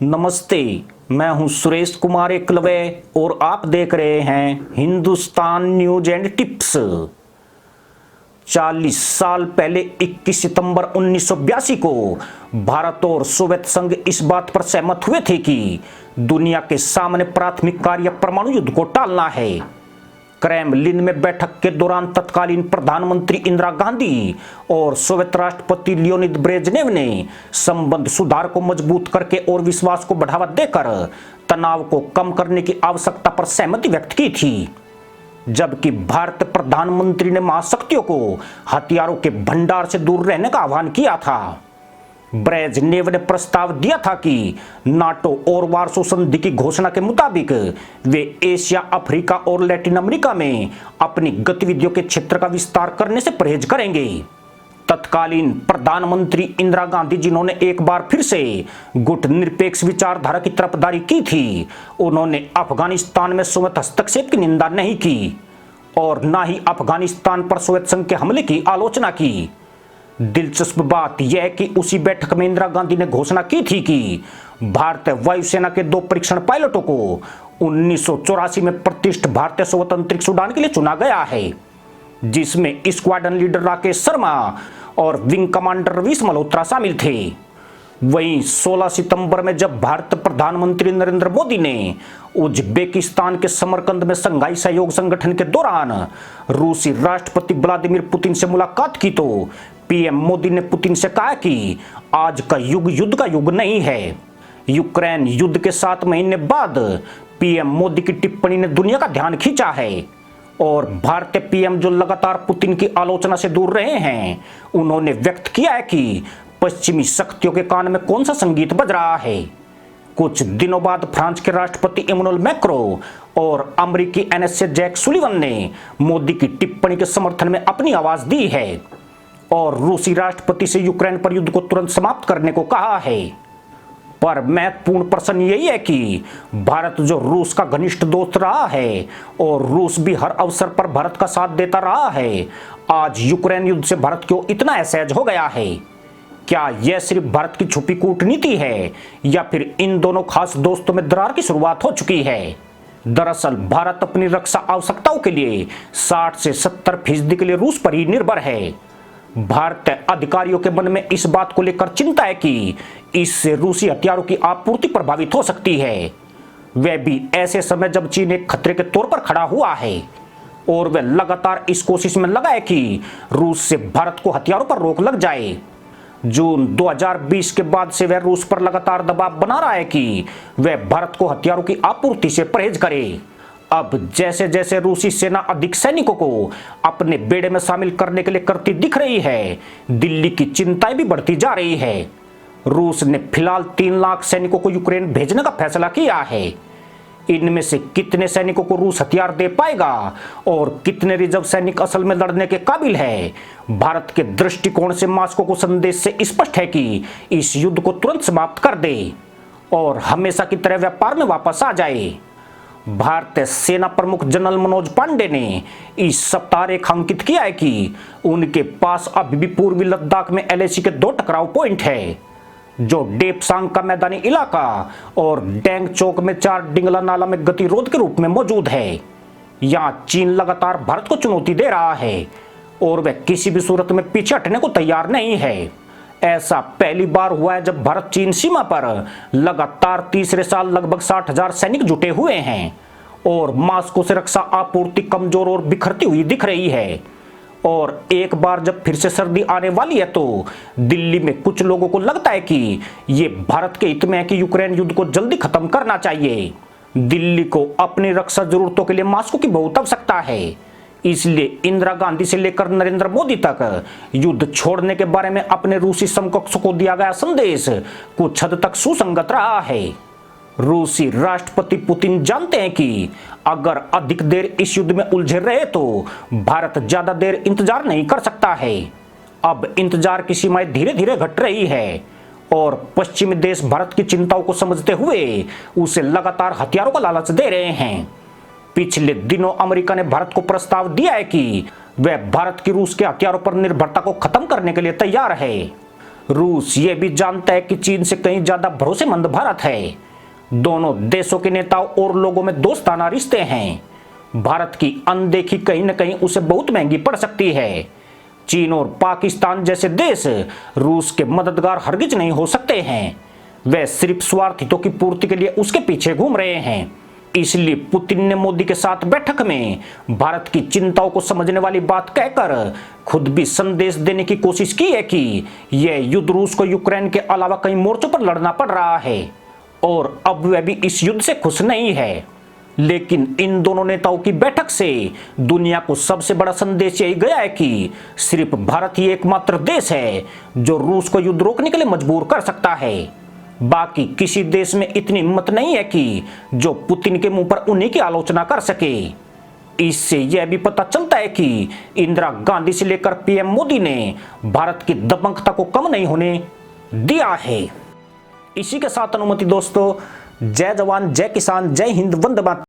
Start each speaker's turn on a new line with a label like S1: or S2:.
S1: नमस्ते। मैं हूं सुरेश कुमार एकलवे और आप देख रहे हैं हिंदुस्तान न्यूज एंड टिप्स। 40 साल पहले 21 सितंबर 1982 को भारत और सोवियत संघ इस बात पर सहमत हुए थे कि दुनिया के सामने प्राथमिक कार्य परमाणु युद्ध को टालना है। क्रेमलिन में बैठक के दौरान तत्कालीन प्रधानमंत्री इंदिरा गांधी और सोवियत राष्ट्रपति लियोनिद ब्रेजनेव ने संबंध सुधार को मजबूत करके और विश्वास को बढ़ावा देकर तनाव को कम करने की आवश्यकता पर सहमति व्यक्त की थी, जबकि भारतीय प्रधानमंत्री ने महाशक्तियों को हथियारों के भंडार से दूर रहने का आह्वान किया था। ब्रेजनेव ने प्रस्ताव दिया था कि नाटो और वार्सो संधि की घोषणा के मुताबिक वे एशिया, अफ्रीका और लैटिन अमेरिका में अपनी गतिविधियों के क्षेत्र का विस्तार करने से परहेज करेंगे। तत्कालीन प्रधानमंत्री इंदिरा गांधी, जिन्होंने एक बार फिर से गुटनिरपेक्ष विचारधारा की तरफदारी की थी, उन्होंने अफगानिस्तान में सोवियत हस्तक्षेप की निंदा नहीं की और न ही अफगानिस्तान पर सोवियत संघ के हमले की आलोचना की। दिलचस्प बात यह कि उसी बैठक में इंदिरा गांधी ने घोषणा की थी कि भारतीय वायुसेना के 2 परीक्षण पायलटों को 1984 में प्रतिष्ठित भारतीय सोवियत अंतरिक्ष उड़ान के लिए चुना गया है, जिसमें स्क्वाड्रन लीडर राकेश शर्मा और विंग कमांडर रवीश मल्होत्रा शामिल थे। वहीं 16 सितंबर में जब भारतीय प्रधानमंत्री नरेंद्र मोदी ने उज्बेकिस्तान के समरकंद में शंघाई सहयोग संगठन के दौरान रूसी राष्ट्रपति व्लादिमीर पुतिन से मुलाकात की तो पीएम मोदी ने पुतिन से कहा कि आज का युग युद्ध का युग नहीं है। यूक्रेन युद्ध के 7 महीने बाद पीएम मोदी की टिप्पणी ने दुनिया का ध्यान खींचा है और भारतीय पीएम, जो लगातार पुतिन की आलोचना से दूर रहे हैं, उन्होंने व्यक्त किया है कि पश्चिमी शक्तियों के कान में कौन सा संगीत बज रहा है। कुछ दिनों बाद फ्रांस के राष्ट्रपति इमैनुअल मैक्रों और अमेरिकी एनएसए जैक सुलिवन ने मोदी की टिप्पणी के समर्थन में अपनी आवाज दी है और रूसी राष्ट्रपति से यूक्रेन पर युद्ध को तुरंत समाप्त करने को कहा है। पर महत्वपूर्ण प्रश्न यही है कि भारत, जो रूस का घनिष्ठ दोस्त रहा है और रूस भी हर अवसर पर भारत का साथ देता रहा है, आज यूक्रेन युद्ध से भारत क्यों इतना असहज हो गया है? क्या यह सिर्फ भारत की छुपी कूटनीति है या फिर इन दोनों खास दोस्तों में दरार की शुरुआत हो चुकी है? दरअसल भारत अपनी रक्षा आवश्यकताओं के लिए 60 से 70% के लिए रूस पर ही निर्भर है। भारतीय अधिकारियों के मन में इस बात को लेकर चिंता है कि इससे रूसी हथियारों की आपूर्ति प्रभावित हो सकती है, वह भी ऐसे समय जब चीन एक खतरे के तौर पर खड़ा हुआ है और वह लगातार इस कोशिश में लगा है कि रूस से भारत को हथियारों पर रोक लग जाए। जून 2020 के बाद से वह रूस पर लगातार दबाव बना रहा है कि वह भारत को हथियारों की आपूर्ति से परहेज करे। अब जैसे जैसे रूसी सेना अधिक सैनिकों को अपने बेड़े में शामिल करने के लिए करती दिख रही है, दिल्ली की चिंताएं भी बढ़ती जा रही है। रूस ने फिलहाल 3 लाख सैनिकों को यूक्रेन भेजने का फैसला किया है। इनमें से कितने सैनिकों को रूस हथियार दे पाएगा और कितने रिजर्व सैनिक असल में लड़ने के काबिल है, भारत के दृष्टिकोण से मॉस्को को संदेश से स्पष्ट है कि इस युद्ध को तुरंत समाप्त कर दे और हमेशा की तरह व्यापार में वापस आ जाए। भारतीय सेना प्रमुख जनरल मनोज पांडे ने इस सप्ताह रेखांकित किया है कि उनके पास अभी भी पूर्वी लद्दाख में एलएसी के 2 टकराव पॉइंट है, जो डेपसांग का मैदानी इलाका और डेंगचोक में 4 डिंगला नाला में गतिरोध के रूप में मौजूद है। यहाँ चीन लगातार भारत को चुनौती दे रहा है और वह किसी भी सूरत में पीछे हटने को तैयार नहीं है। ऐसा पहली बार हुआ है जब भारत चीन सीमा पर लगातार तीसरे साल लगभग 60,000 सैनिक जुटे हुए हैं और मॉस्को से रक्षा आपूर्ति कमजोर और बिखरती हुई दिख रही है। और एक बार जब फिर से सर्दी आने वाली है तो दिल्ली में कुछ लोगों को लगता है कि ये भारत के हित में है कि यूक्रेन युद्ध को जल्दी खत्म करना चाहिए। दिल्ली को अपनी रक्षा जरूरतों के लिए मॉस्को की बहुत आवश्यकता है, इसलिए इंदिरा गांधी से लेकर नरेंद्र मोदी तक युद्ध छोड़ने के बारे में अपने रूसी समकक्षों को दिया गया संदेश कुछ हद तक सुसंगत रहा है। रूसी राष्ट्रपति पुतिन जानते हैं कि अगर अधिक देर इस युद्ध में उलझे रहे तो भारत ज्यादा देर इंतजार नहीं कर सकता है। अब इंतजार की सीमाएं धीरे धीरे घट रही है और पश्चिमी देश भारत की चिंताओं को समझते हुए उसे लगातार हथियारों का लालच दे रहे हैं। पिछले दिनों अमेरिका ने भारत को प्रस्ताव दिया है कि वह भारत की रूस के हथियारों पर निर्भरता को खत्म करने के लिए तैयार है। रूस ये भी जानता है कि चीन से कहीं ज्यादा भरोसेमंद भारत है। दोनों देशों के नेताओं और लोगों में दोस्ताना रिश्ते हैं। भारत की अनदेखी कहीं न कहीं उसे बहुत महंगी पड़ सकती है। चीन और पाकिस्तान जैसे देश रूस के मददगार हरगिज नहीं हो सकते हैं। वे सिर्फ स्वार्थ हितों की पूर्ति के लिए उसके पीछे घूम रहे हैं। इसलिए पुतिन ने मोदी के साथ बैठक में भारत की चिंताओं को समझने वाली बात कहकर खुद भी संदेश देने की कोशिश की है कि यह युद्ध रूस को यूक्रेन के अलावा कई मोर्चों पर लड़ना पड़ रहा है और अब वह भी इस युद्ध से खुश नहीं है। लेकिन इन दोनों नेताओं की बैठक से दुनिया को सबसे बड़ा संदेश यही गया है कि सिर्फ भारत ही एकमात्र देश है जो रूस को युद्ध रोकने के लिए मजबूर कर सकता है। बाकी किसी देश में इतनी हिम्मत नहीं है कि जो पुतिन के मुंह पर उन्हीं की आलोचना कर सके। इससे यह भी पता चलता है कि इंदिरा गांधी से लेकर पीएम मोदी ने भारत की दबंगता को कम नहीं होने दिया है। इसी के साथ अनुमति दोस्तों, जय जवान जय किसान जय हिंद वंदे मातरम।